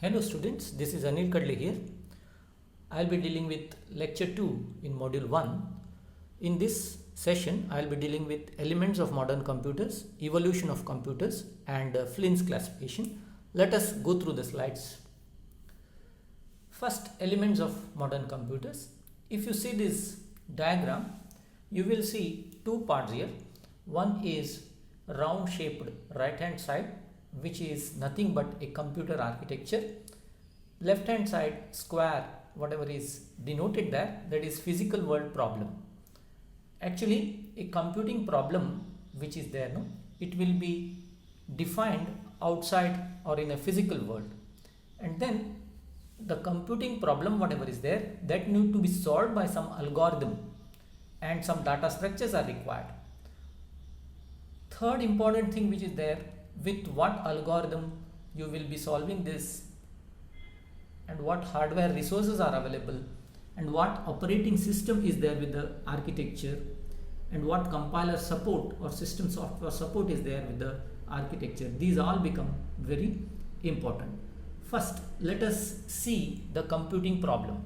Hello students, this is Anil Kadle here. I will be dealing with lecture 2 in module 1. In this session, I will be dealing with elements of modern computers, evolution of computers and Flynn's classification. Let us go through the slides. First, elements of modern computers. If you see this diagram, you will see two parts here. One is round shaped right hand side, which is nothing but a computer architecture. Left hand side square, whatever is denoted there, that is physical world problem. Actually, a computing problem which is there, no, it will be defined outside or in a physical world, and then the computing problem whatever is there, that need to be solved by some algorithm and some data structures are required. Third important thing which is there, with what algorithm you will be solving this, and what hardware resources are available, and what operating system is there with the architecture, and what compiler support or system software support is there with the architecture. These all become very important. First, let us see the computing problem.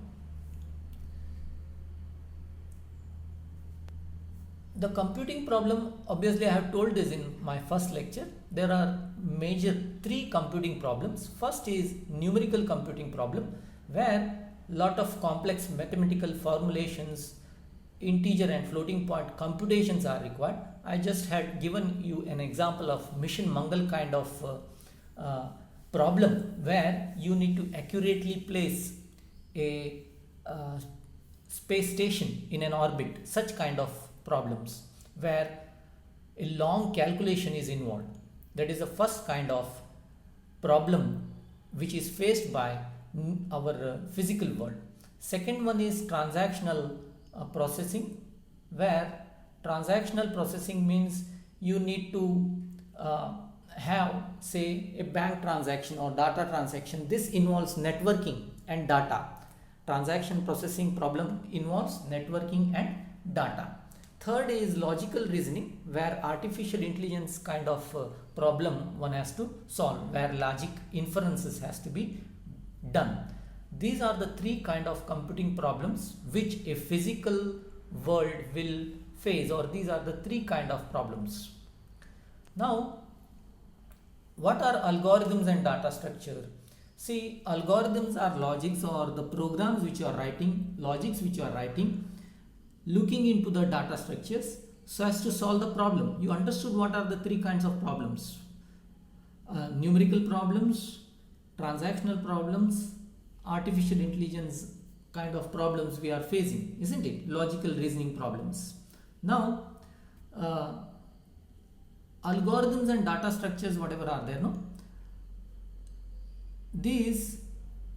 The computing problem, obviously I have told this in my first lecture. There are major three computing problems. First is numerical computing problem, where lot of complex mathematical formulations, integer and floating point computations are required. I just had given you an example of Mission Mangal kind of problem, where you need to accurately place a space station in an orbit, such kind of problems where a long calculation is involved. That is the first kind of problem which is faced by our physical world. Second one is transactional processing, where transactional processing means you need to have, say, a bank transaction or data transaction. This involves networking and data. Transaction processing problem involves networking and data. Third is logical reasoning, where artificial intelligence kind of problem one has to solve, where logic inferences has to be done. These are the three kind of computing problems which a physical world will face, or these are the three kind of problems. Now, what are algorithms and data structure? See, algorithms are logics or the programs which you are writing, logics which you are writing, looking into the data structures so as to solve the problem. You understood what are the three kinds of problems: numerical problems, transactional problems, artificial intelligence kind of problems we are facing, isn't it? Logical reasoning problems. Now, algorithms and data structures, whatever are there, no? These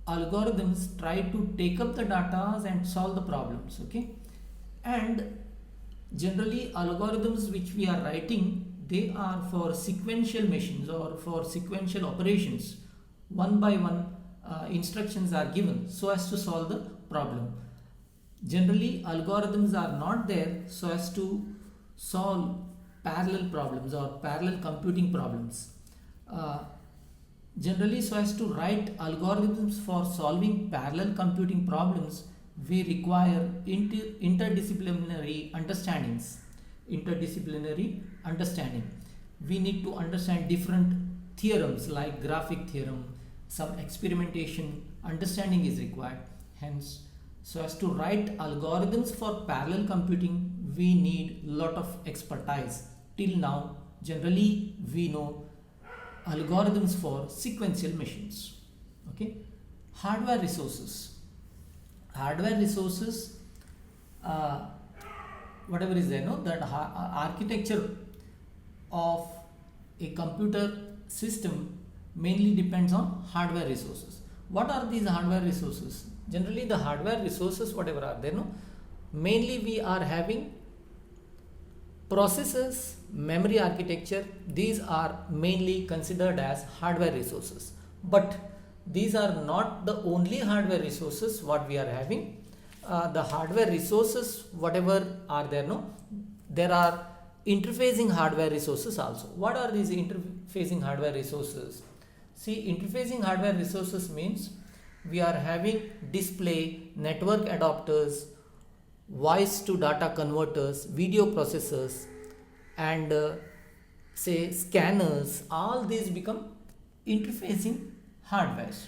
algorithms try to take up the data and solve the problems, okay? And generally algorithms which we are writing, they are for sequential machines or for sequential operations. One by one instructions are given so as to solve the problem. Generally algorithms are not there so as to solve parallel problems or parallel computing problems. Generally, so as to write algorithms for solving parallel computing problems, we require interdisciplinary understandings. Interdisciplinary understanding. We need to understand different theorems like graphic theorem. Some experimentation understanding is required. Hence, so as to write algorithms for parallel computing, we need lot of expertise. Till now, generally we know algorithms for sequential machines. Okay, hardware resources. Hardware resources, whatever is there, no, that architecture of a computer system mainly depends on hardware resources. What are these hardware resources? Generally, the hardware resources, whatever are there, no, mainly we are having processors, memory architecture. These are mainly considered as hardware resources, but these are not the only hardware resources what we are having. The hardware resources whatever are there, no, there are interfacing hardware resources also. What are these interfacing hardware resources? See, interfacing hardware resources means we are having display, network adapters, voice to data converters, video processors, and say scanners. All these become interfacing hardwares.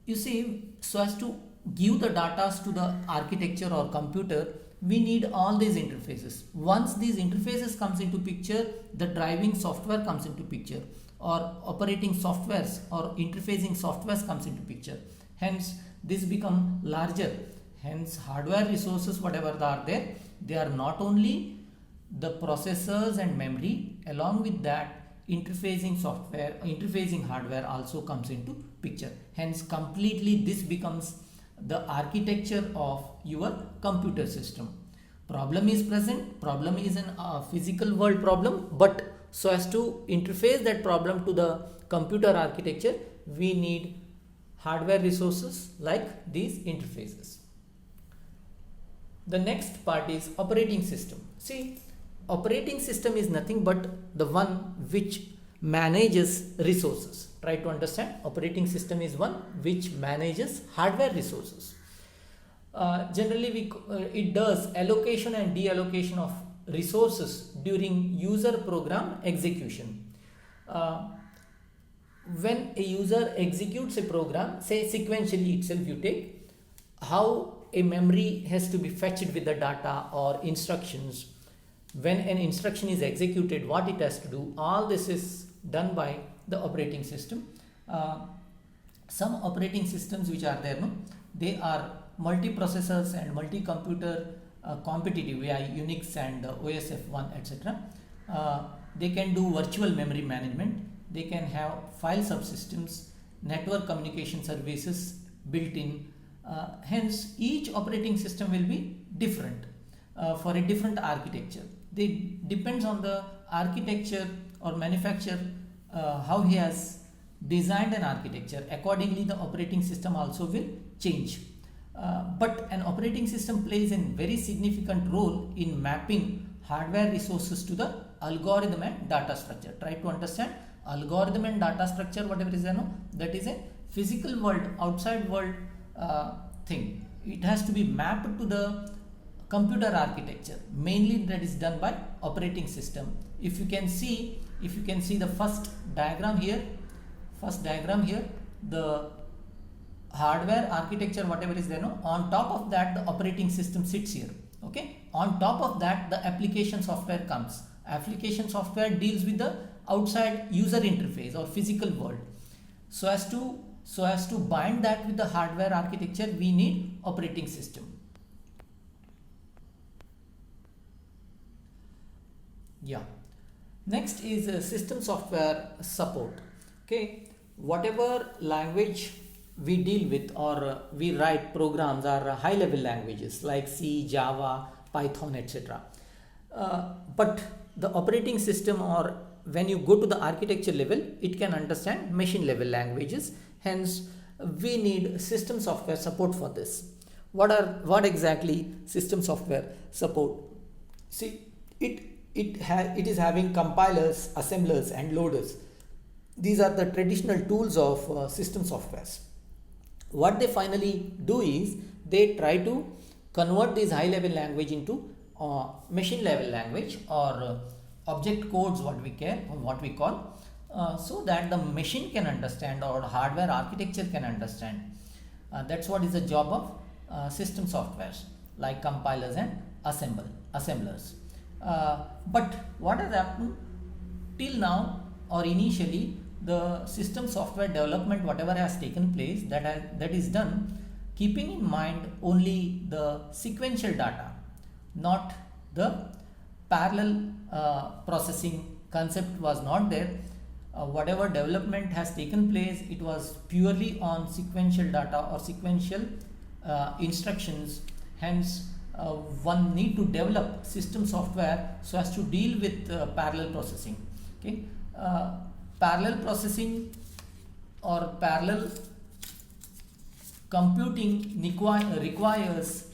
You see, so as to give the data to the architecture or computer, we need all these interfaces. Once these interfaces comes into picture, the driving software comes into picture, or operating softwares or interfacing softwares comes into picture. Hence this become larger. Hence hardware resources, whatever they are there, they are not only the processors and memory, along with that interfacing software, interfacing hardware also comes into picture. Hence completely this becomes the architecture of your computer system. Problem is present, problem is a physical world problem, but so as to interface that problem to the computer architecture, we need hardware resources like these interfaces. The next part is operating system. See, operating system is nothing but the one which manages resources. Try to understand, operating system is one which manages hardware resources. Generally it does allocation and deallocation of resources during user program execution. When a user executes a program, say sequentially itself, you take how a memory has to be fetched with the data or instructions. When an instruction is executed, what it has to do, all this is done by the operating system. Some operating systems which are there, no, they are multi-processors and multi-computer competitive, Unix and OSF1, etc. They can do virtual memory management. They can have file subsystems, network communication services built in. Hence, each operating system will be different for a different architecture. They depends on the architecture or manufacturer, how he has designed an architecture. Accordingly, the operating system also will change. But an operating system plays a very significant role in mapping hardware resources to the algorithm and data structure. Try to understand, algorithm and data structure, whatever is there, no, that is a physical world, outside world thing. It has to be mapped to the computer architecture. Mainly that is done by operating system. If you can see the first diagram here, the hardware architecture, whatever is there, no, on top of that the operating system sits here. Okay, on top of that the application software comes. Application software deals with the outside user interface or physical world. So as to bind that with the hardware architecture, we need operating system. Yeah. Next is system software support. Okay, whatever language we deal with or we write programs are high level languages like C, Java, Python, etc. But the operating system, or when you go to the architecture level, it can understand machine level languages. Hence we need system software support for this. What exactly system software support? See, it is having compilers, assemblers and loaders. These are the traditional tools of system softwares. What they finally do is they try to convert this high level language into machine level language or object codes, what we call, so that the machine can understand or hardware architecture can understand. That's what is the job of system softwares like compilers and assemblers. But what has happened till now, or initially, the system software development, whatever has taken place, that is done keeping in mind only the sequential data, not the parallel processing concept was not there. Whatever development has taken place, it was purely on sequential data or sequential instructions. Hence one need to develop system software so as to deal with parallel processing. Okay, parallel processing or parallel computing requires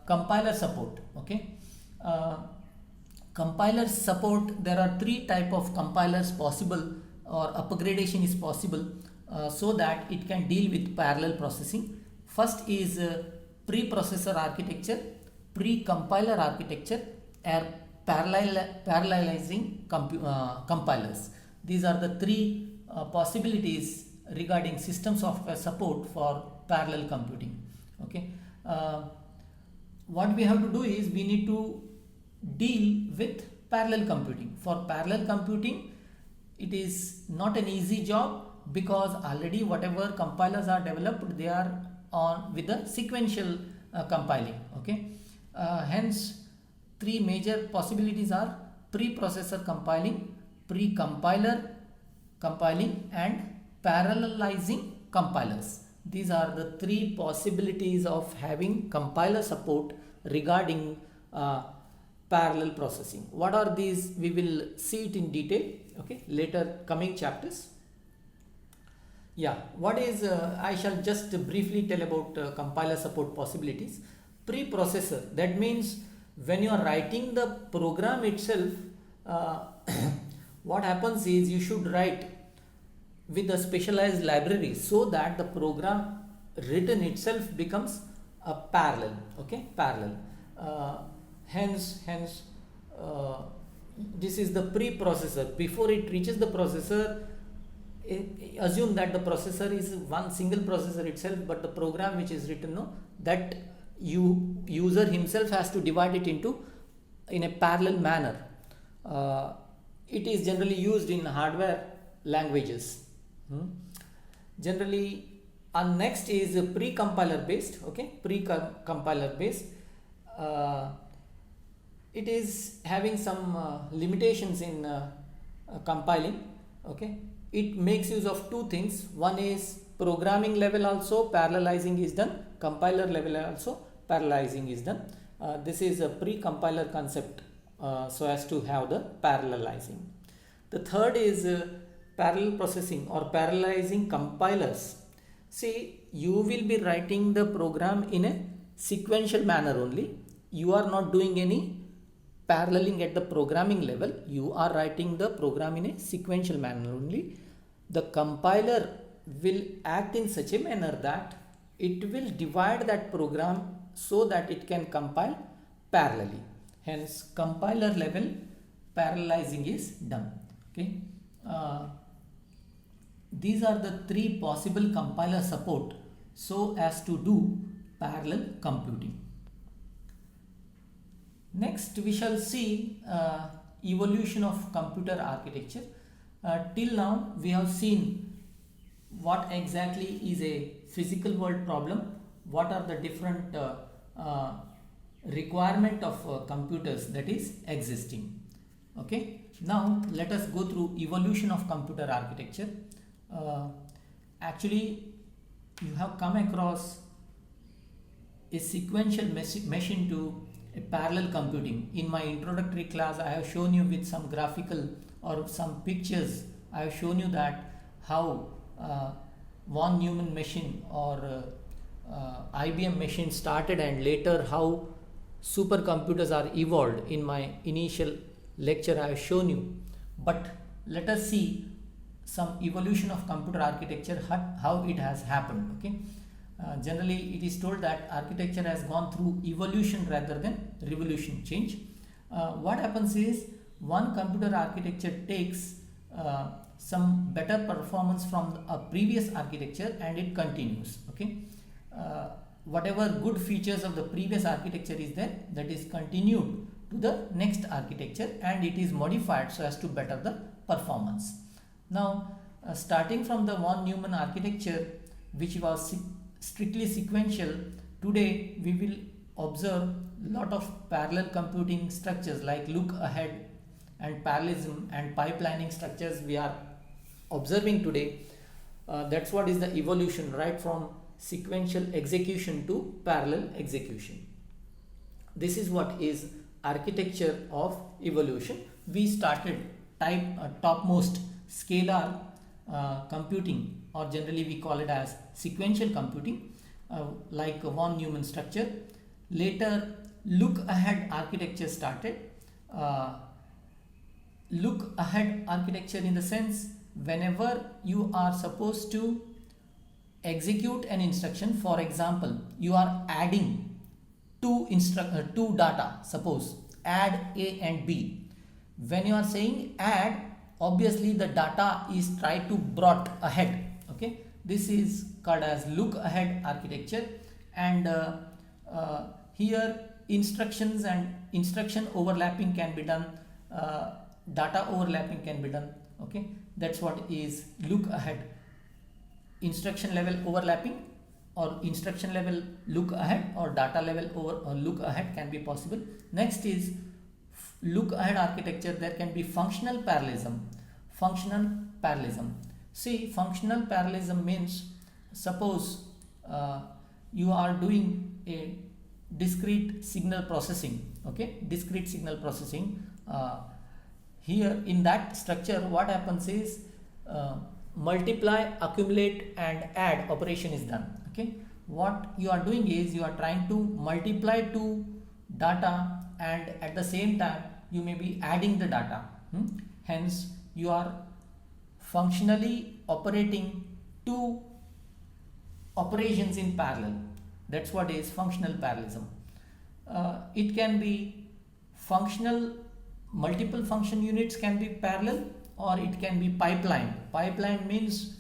compiler support. Okay, compiler support, there are three type of compilers possible or upgradation is possible so that it can deal with parallel processing. First is pre-processor architecture, pre-compiler architecture, and parallelizing compilers. These are the three possibilities regarding system software support for parallel computing. Okay. What we have to do is we need to deal with parallel computing. For parallel computing, it is not an easy job because already whatever compilers are developed, they are on with the sequential compiling. Okay. Hence, three major possibilities are pre-processor compiling, pre-compiler compiling, and parallelizing compilers. These are the three possibilities of having compiler support regarding parallel processing. What are these? We will see it in detail, okay, later coming chapters. Yeah, what is, I shall just briefly tell about compiler support possibilities. Pre-processor, that means when you are writing the program itself, what happens is you should write with a specialized library so that the program written itself becomes a parallel. Okay, parallel. Hence, this is the pre-processor. Before it reaches the processor, assume that the processor is one single processor itself, but the program which is written, no, that user himself has to divide it into in a parallel manner. It is generally used in hardware languages. Generally, next is pre-compiler based. Okay, pre-compiler based. It is having some limitations in compiling. Okay, it makes use of two things. One is programming level also parallelizing is done. Compiler level also parallelizing is done. This is a pre-compiler concept, so as to have the parallelizing. The third is parallel processing or parallelizing compilers. See, you will be writing the program in a sequential manner only. You are not doing any paralleling at the programming level. You are writing the program in a sequential manner only. The compiler will act in such a manner that it will divide that program so that it can compile parallelly. Hence, compiler level parallelizing is done. Okay. These are the three possible compiler support so as to do parallel computing. Next, we shall see evolution of computer architecture. Till now, we have seen what exactly is a physical world problem, what are the different requirement of computers that is existing. Okay. Now, let us go through evolution of computer architecture. Actually, you have come across a sequential machine to a parallel computing. In my introductory class, I have shown you with some graphical or some pictures. I have shown you that how von Neumann machine or IBM machine started, and later how supercomputers are evolved. In my initial lecture, I have shown you. But let us see some evolution of computer architecture, how it has happened. Okay. Generally, it is told that architecture has gone through evolution rather than revolution change. What happens is one computer architecture takes some better performance from a previous architecture and it continues. Okay. Whatever good features of the previous architecture is there, that is continued to the next architecture and it is modified so as to better the performance. Now, starting from the von Neumann architecture, which was strictly sequential, today we will observe lot of parallel computing structures like look ahead and parallelism and pipelining structures we are observing today. That's what is the evolution, right from sequential execution to parallel execution. This is what is architecture of evolution. We started topmost scalar computing, or generally we call it as sequential computing, like von Neumann structure. Later, look ahead architecture started. Look ahead architecture in the sense whenever you are supposed to execute an instruction, for example, you are adding two data, suppose add A and B. When you are saying add, obviously the data is tried to brought ahead. Okay, this is called as look ahead architecture, and here instructions and instruction overlapping can be done, data overlapping can be done. Okay, that's what is look ahead. Instruction level overlapping or instruction level look ahead or data level over look ahead can be possible. Next is look ahead architecture. There can be functional parallelism. Functional parallelism. See, functional parallelism means, suppose you are doing a discrete signal processing. Okay, discrete signal processing. Here in that structure, what happens is multiply, accumulate and add operation is done. Okay, what you are doing is you are trying to multiply two data and at the same time you may be adding the data. Hence you are functionally operating two operations in parallel. That's what is functional parallelism. It can be functional, multiple function units can be parallel, or it can be pipeline. Pipeline means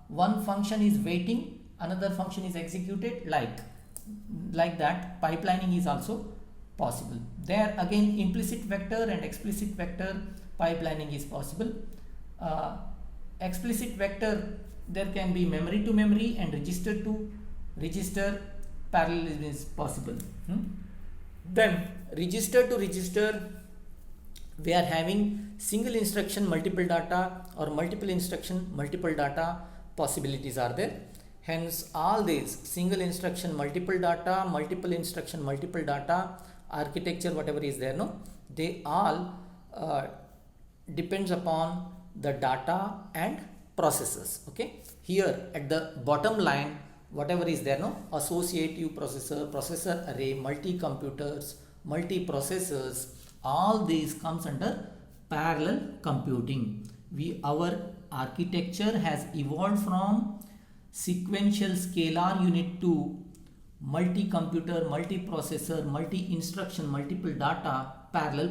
one function is waiting, another function is executed, like that. Pipelining is also possible. There again, implicit vector and explicit vector pipelining is possible. Explicit vector, there can be memory to memory and register to register parallelism is possible. Then register to register, we are having single instruction multiple data or multiple instruction multiple data possibilities are there. Hence all these single instruction multiple data, multiple instruction multiple data architecture, whatever is there, no, they all depends upon the data and processors. Okay, here at the bottom line, whatever is there, no, associative processor, processor array, multi computers, multi processors, all these comes under parallel computing. Our architecture has evolved from sequential scalar unit to multi-computer, multi-processor, multi-instruction, multiple data, parallel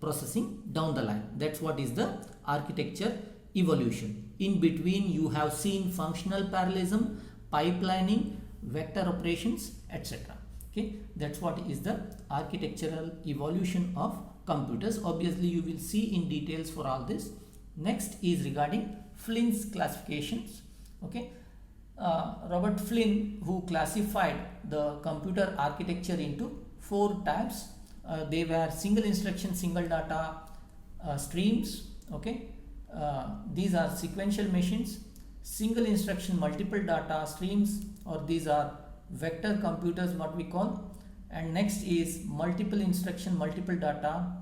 processing down the line. That's what is the architecture evolution. In between you have seen functional parallelism, pipelining, vector operations, etc. Okay, that's what is the architectural evolution of computers. Obviously you will see in details for all this. Next is regarding Flynn's classifications. Okay, Robert Flynn, who classified the computer architecture into 4 types. They were single instruction single data streams. Okay, these are sequential machines, single instruction multiple data streams, or these are vector computers, what we call. And next is multiple instruction multiple data,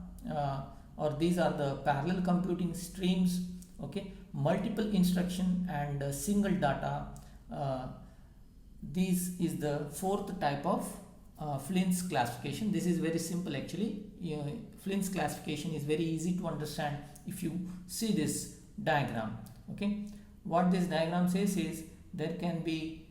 or these are the parallel computing streams. Okay, multiple instruction and single data. This is the 4th type of Flynn's classification. This is very simple actually. Flynn's classification is very easy to understand if you see this diagram. Okay, what this diagram says is there can be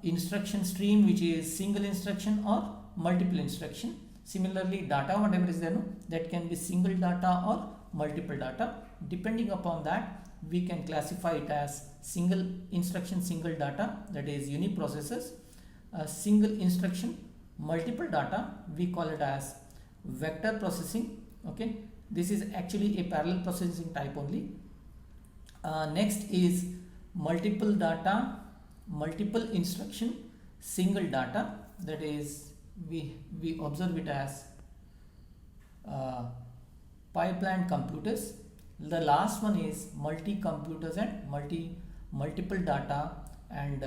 instruction stream which is single instruction or multiple instruction. Similarly, data, whatever is there, no, that can be single data or multiple data. Depending upon that, we can classify it as single instruction single data, that is uniprocessors. Single instruction multiple data, we call it as vector processing. Okay, this is actually a parallel processing type only. Next is multiple data, multiple instruction single data, that is we observe it as pipeline computers. The last one is multi computers and multiple data and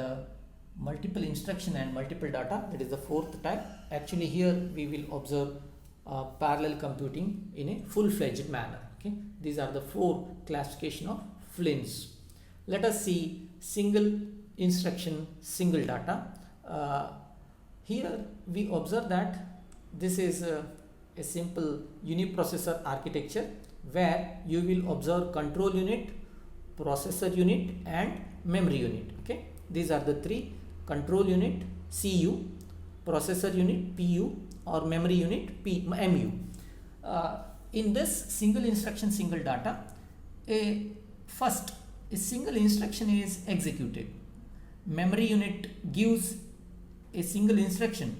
multiple instruction and multiple data, that is the 4th type. Actually here we will observe parallel computing in a full-fledged manner. Okay, these are the 4 classification of Flynn's. Let us see single instruction single data. Here we observe that this is a simple uniprocessor architecture where you will observe control unit, processor unit and memory unit. Okay, these are the three: control unit CU, processor unit PU, or memory unit MU. In this single instruction single data, a single instruction is executed. Memory unit gives a single instruction.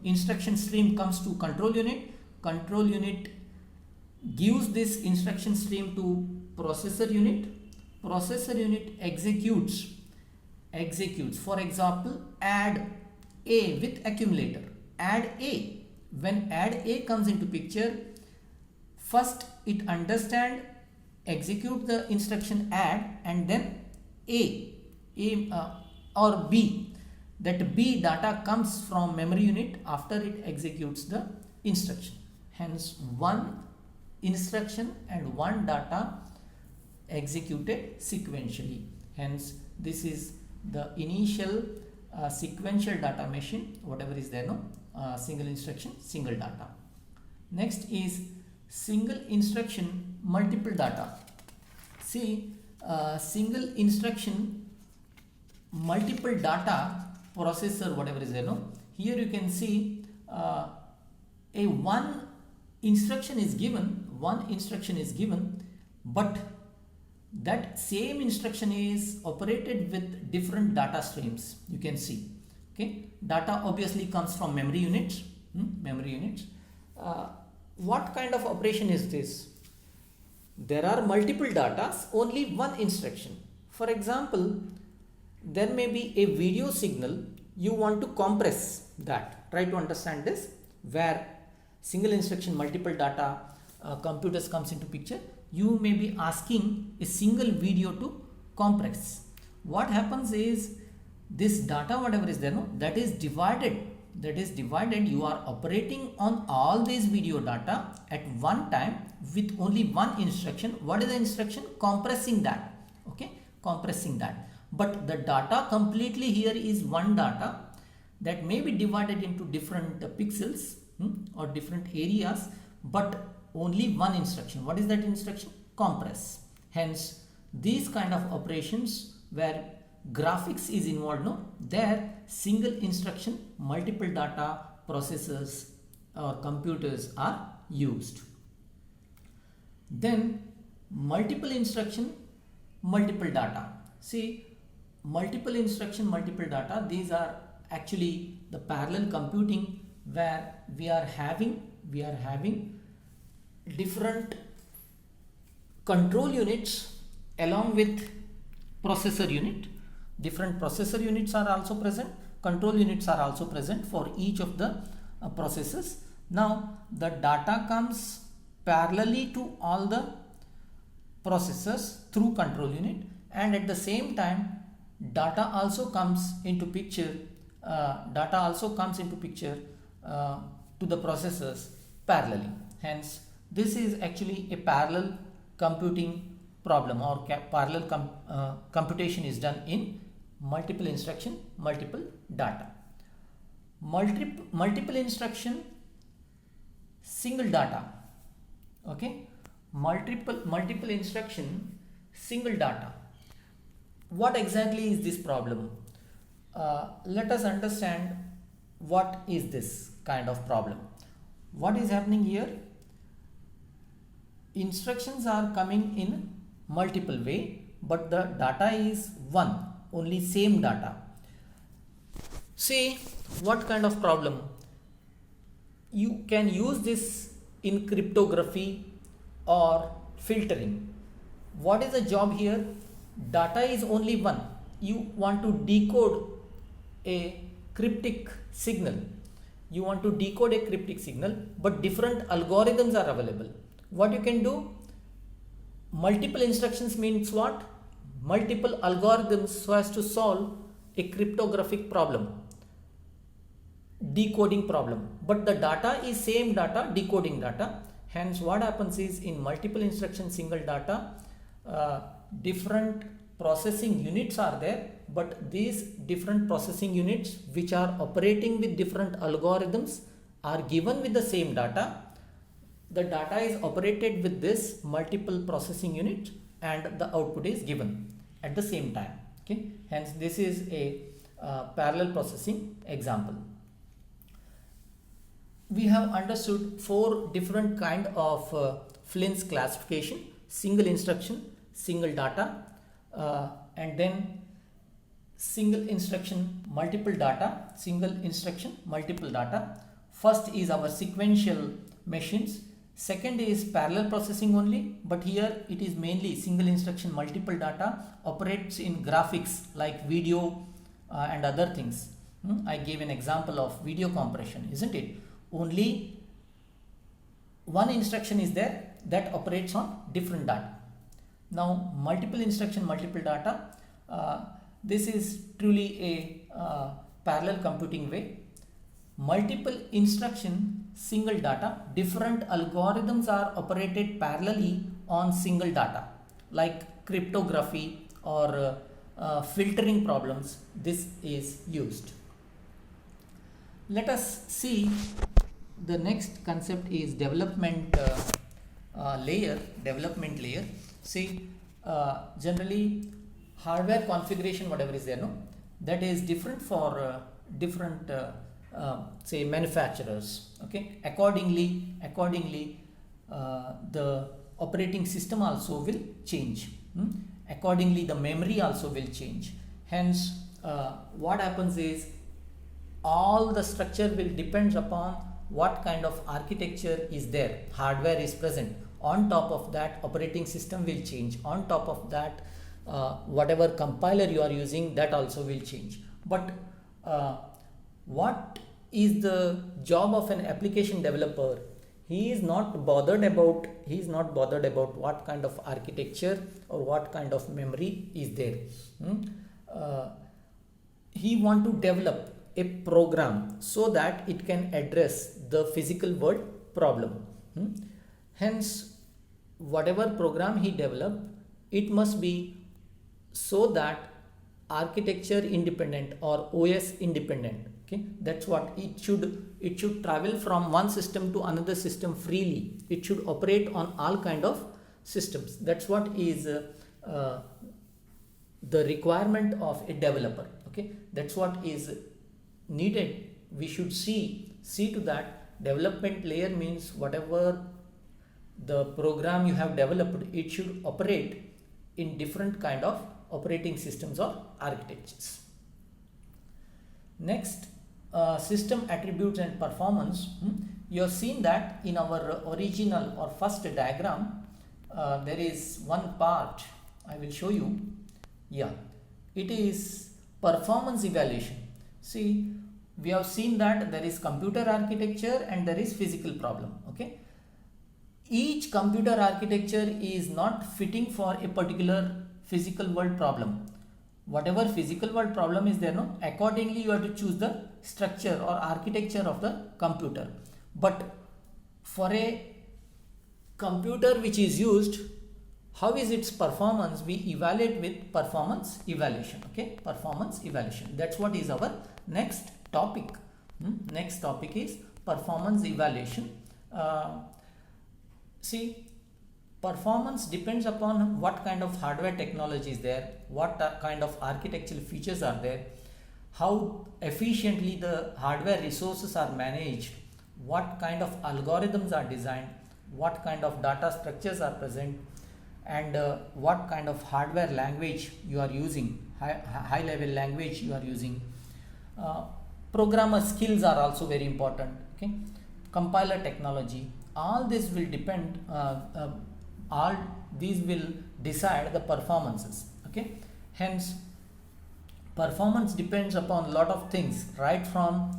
Instruction stream comes to control unit. Control unit gives this instruction stream to processor unit. Processor unit executes. For example, add A with accumulator. Add A. When add A comes into picture, first it understand, execute the instruction add, and then A or B. That B data comes from memory unit after it executes the instruction. Hence, one instruction and one data executed sequentially. Hence, this is the initial sequential data machine, whatever is there, single instruction single data. Next is single instruction multiple data. See, single instruction multiple data processor, whatever is there, here you can see a one instruction is given, but that same instruction is operated with different data streams. You can see, okay, data obviously comes from memory units. What kind of operation is this? There are multiple datas, only one instruction. For example, there may be a video signal, you want to compress that. Try to understand this, where single instruction multiple data computers comes into picture. You may be asking a single video to compress. What happens is, this data whatever is there, that is divided. You are operating on all these video data at one time with only one instruction. What is the instruction? Compressing that. Okay, compressing that. But the data completely here is one data that may be divided into different pixels or different areas, but only one instruction. What is that instruction? Compress. Hence, these kind of operations where graphics is involved, there single instruction multiple data processors or computers are used. Then multiple instruction multiple data. See, multiple instruction multiple data, these are actually the parallel computing, where we are having different control units along with processor unit. Different processor units are also present, control units are also present for each of the processors. Now the data comes parallelly to all the processors through control unit, and at the same time data also comes into picture to the processors parallelly. Hence, this is actually a parallel computing problem, or parallel computation is done in multiple instruction multiple data. Multiple instruction single data. Okay, multiple instruction single data. What exactly is this problem? Let us understand what is this kind of problem. What is happening here? Instructions are coming in multiple way, but the data is one, only same data. See, what kind of problem? You can use this in cryptography or filtering. What is the job here? Data is only one. You want to decode a cryptic signal. But different algorithms are available. What you can do? Multiple instructions means what? Multiple algorithms so as to solve a cryptographic problem, decoding problem. But the data is same data, decoding data. Hence, what happens is, in multiple instruction single data, different processing units are there, but these different processing units which are operating with different algorithms are given with the same data. The data is operated with this multiple processing unit, and the output is given at the same time. Okay, hence this is a parallel processing example. We have understood 4 different kind of Flynn's classification: single instruction, single data, and then single instruction, multiple data, single instruction, multiple data. First is our sequential machines. Second is parallel processing only, but here it is mainly single instruction, multiple data, operates in graphics like video and other things. I gave an example of video compression, isn't it? Only one instruction is there that operates on different data. Now multiple instruction, multiple data, this is truly a parallel computing way. Multiple instruction, single data, different algorithms are operated parallelly on single data, like cryptography or filtering problems. This is used. Let us see the next concept is development layer. See, generally hardware configuration, whatever is there, no, that is different for different say manufacturers. Okay, accordingly the operating system also will change. Accordingly the memory also will change. Hence what happens is all the structure will depends upon what kind of architecture is there, hardware is present. On top of that, operating system will change. On top of that, whatever compiler you are using, that also will change. But what is the job of an application developer? He is not bothered about what kind of architecture or what kind of memory is there. He want to develop a program so that it can address the physical world problem. Hence, whatever program he developed, it must be so that architecture independent or OS independent. Okay, that's what it should travel from one system to another system freely. It should operate on all kind of systems. That's what is the requirement of a developer. Okay, that's what is needed. We should see to that. Development layer means whatever the program you have developed, it should operate in different kind of operating systems or architectures. Next, system attributes and performance. You have seen that in our original or first diagram, there is one part I will show you. Yeah, it is performance evaluation. See, we have seen that there is computer architecture and there is physical problem. Okay, each computer architecture is not fitting for a particular physical world problem. Whatever physical world problem is there, no, accordingly you have to choose the structure or architecture of the computer. But for a computer which is used, how is its performance? We evaluate with performance evaluation. Okay, performance evaluation. That's what is our next topic. Next topic is performance evaluation. See, performance depends upon what kind of hardware technology is there, what kind of architectural features are there, how efficiently the hardware resources are managed, what kind of algorithms are designed, what kind of data structures are present, and what kind of hardware language you are using, high level language you are using. Programmer skills are also very important. Okay, compiler technology, all this will depend, all these will decide the performances. Okay, hence performance depends upon a lot of things, right from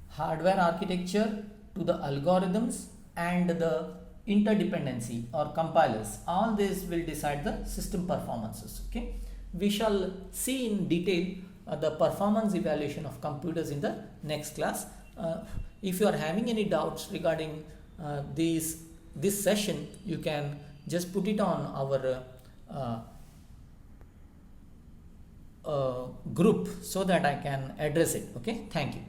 hardware architecture to the algorithms and the interdependency or compilers. All this will decide the system performances. Okay, we shall see in detail the performance evaluation of computers in the next class. If you are having any doubts regarding this session, you can just put it on our group so that I can address it. Okay, thank you.